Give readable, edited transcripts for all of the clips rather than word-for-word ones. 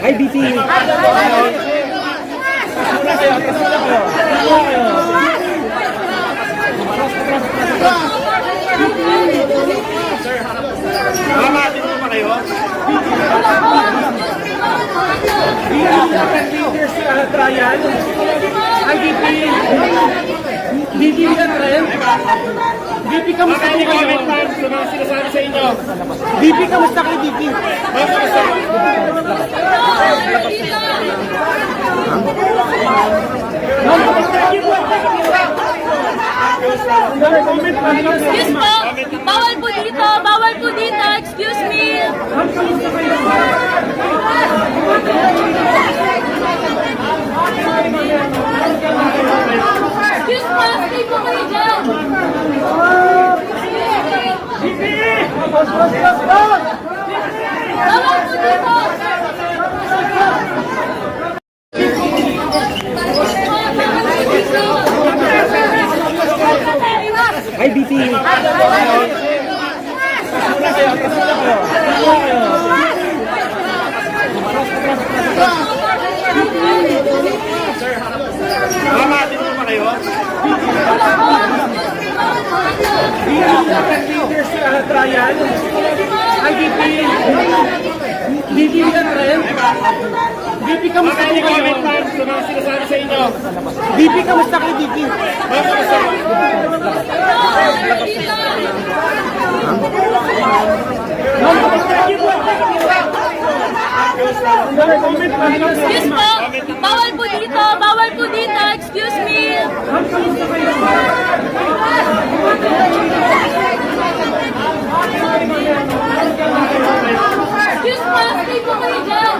Ay, BP. Mamatin mo ba kayo? Trial. Ay, BP. BP ka na rin. BP, kamusta Makain po kayo kayo? comment sa mga sinasabi sa inyo. BP, kamusta kayo, BP? Excuse po! Bawal po dito! Bawal po dito! Excuse me! Excuse po! Stay po kayo dyan! Bawal po dito! Ay, BP. Mamatin mo ba kayo? Trial. Ay, BP. BP ka na rin. BP, kamusta Makain po kayo kayo? comment sa mga sinasabi sa inyo. BP, kamusta kayo, BP? Excuse po! Bawal po dito! Bawal po dito! Excuse me! Excuse po! Stay po kayo dyan!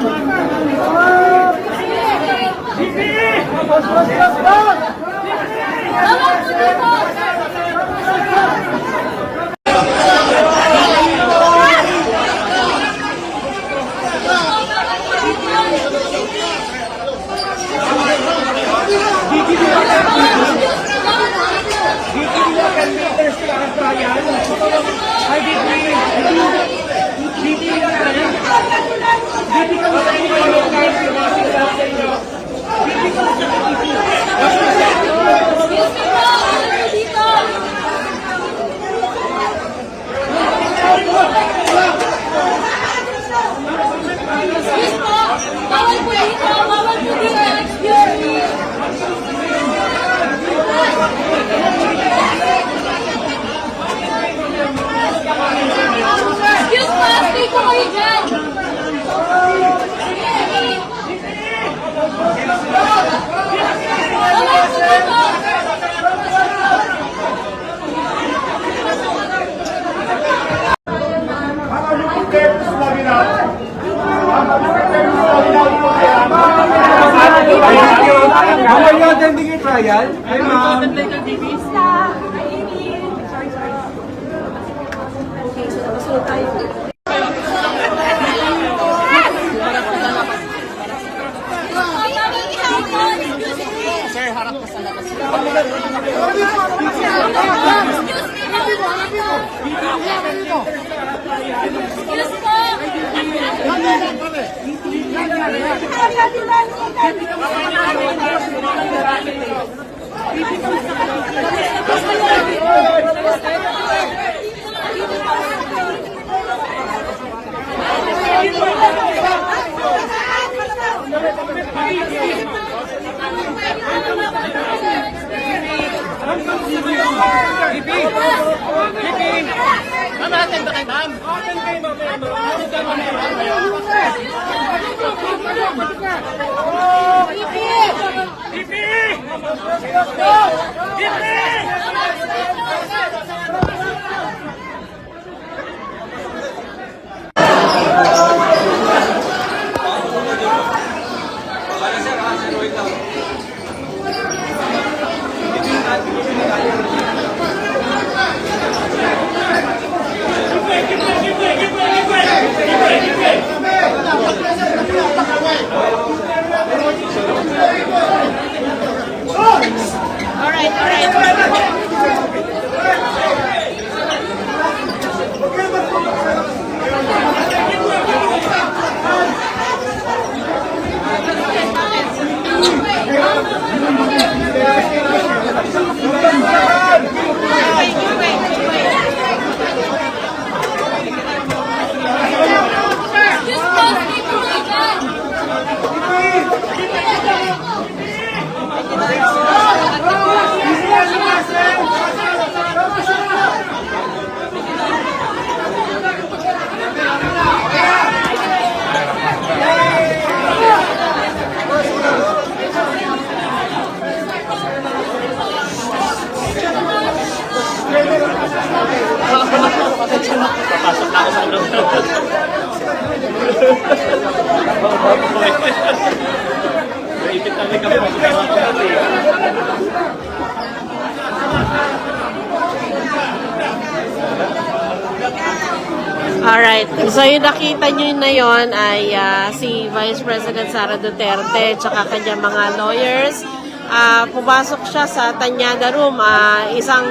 Bawal po dito! Ay, BP. BP ka na rin. BP, kamusta po kayo? Excuse me po! Bawal po dito! Excuse po! Bawal po dito! Bawal po dito! Excuse me! Excuse po! Stay po kayo dyan! Bawal po dito! How are you attending your trial? Hi, ma'am. Sir, harap ka sa labas. Excuse po! Alright, so yung nakita nyo na yon ay si Vice President Sara Duterte tsaka kanyang mga lawyers. Pumasok siya sa Tanyada Room, isang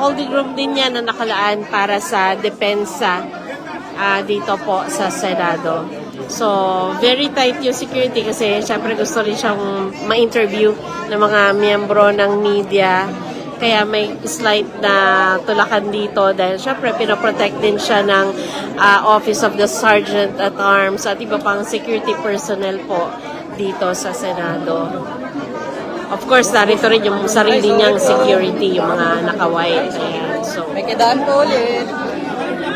holding room din yan na nakalaan para sa depensa dito po sa Senado. So, very tight yung security kasi syempre gusto rin siyang ma-interview ng mga miyembro ng media. Kaya may slight na tulakan dito dahil syempre pinoprotect din siya ng Office of the Sergeant at Arms at iba pang security personnel po dito sa Senado. Of course, narito rin yung sarili niyang security, yung mga naka-white. Ayan. So, May kidaan po ulit.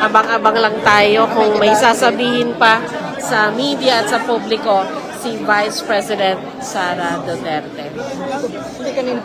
abang-abang lang tayo kung may sasabihin pa sa media at sa publiko si Vice President Sara Duterte. Hindi kanina.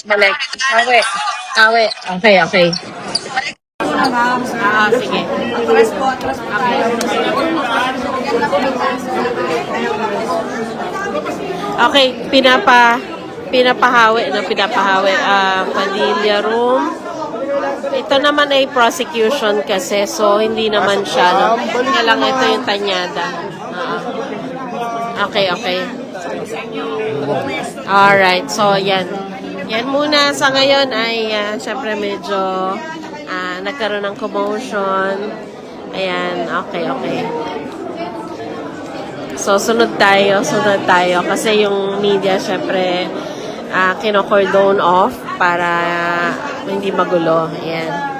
Balik. Awe. Okay. Sige. Okay, pinapahawi. Padilla Room. Ito naman ay prosecution kasi, so hindi naman siya, no? Kaya lang ito yung Tanyada. Okay. Alright, so yan. Yan muna sa ngayon ay syempre medyo nagkaroon ng commotion. Ayan, okay. So, sunod tayo kasi yung media syempre kino-cordon off para hindi magulo. Ayan.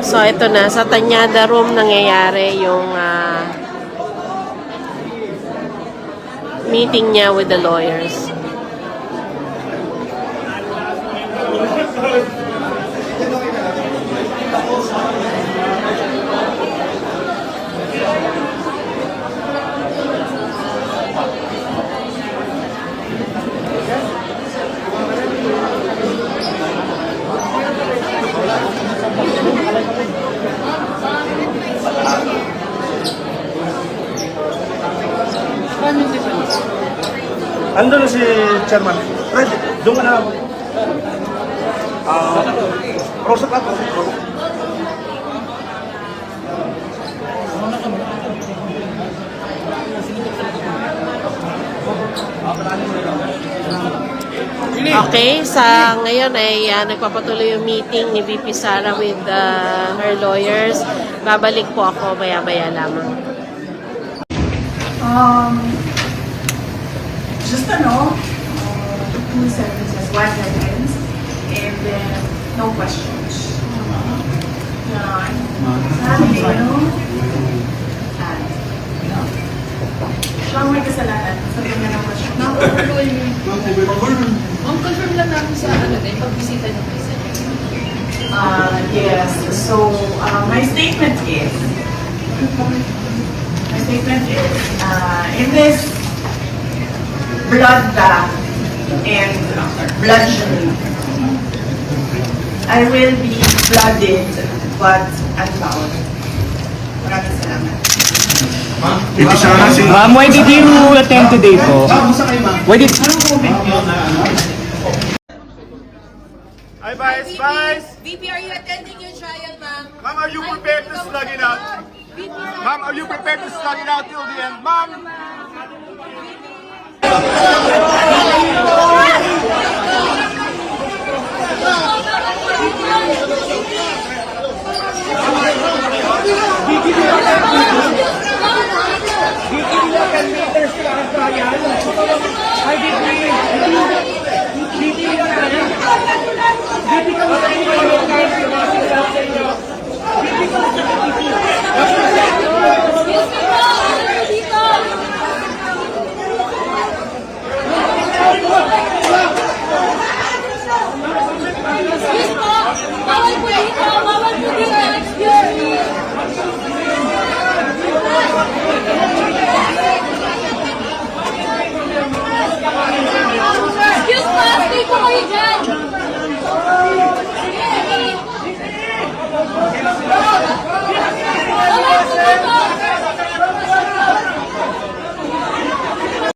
So, ito na. Sa Tanyada Room nangyayari yung meeting niya with the lawyers. Ando na si Chairman. Fred, doon ka na. Rosok ako. Okay, sa ngayon ay nagpapatuloy yung meeting ni VP Sara with her lawyers. Babalik po ako maya-maya lamang. Just two sentences, one sentence, and then no questions. Sabi, siyang may kasalanan sa kanya ng question. Ma'am, confirm lang namin sa pagbisita niyo kay Yes, so my statement is, in this bloodbath and bloodshed, I will be blooded but unbound. Maraming salamat. Ma'am, why did you attend today po? Why did... Hi, Vice! VP, are you attending your trial, ma'am? Ma'am, are you prepared to slug it out? Ma'am, are you prepared to slug it out till the end? Ma'am!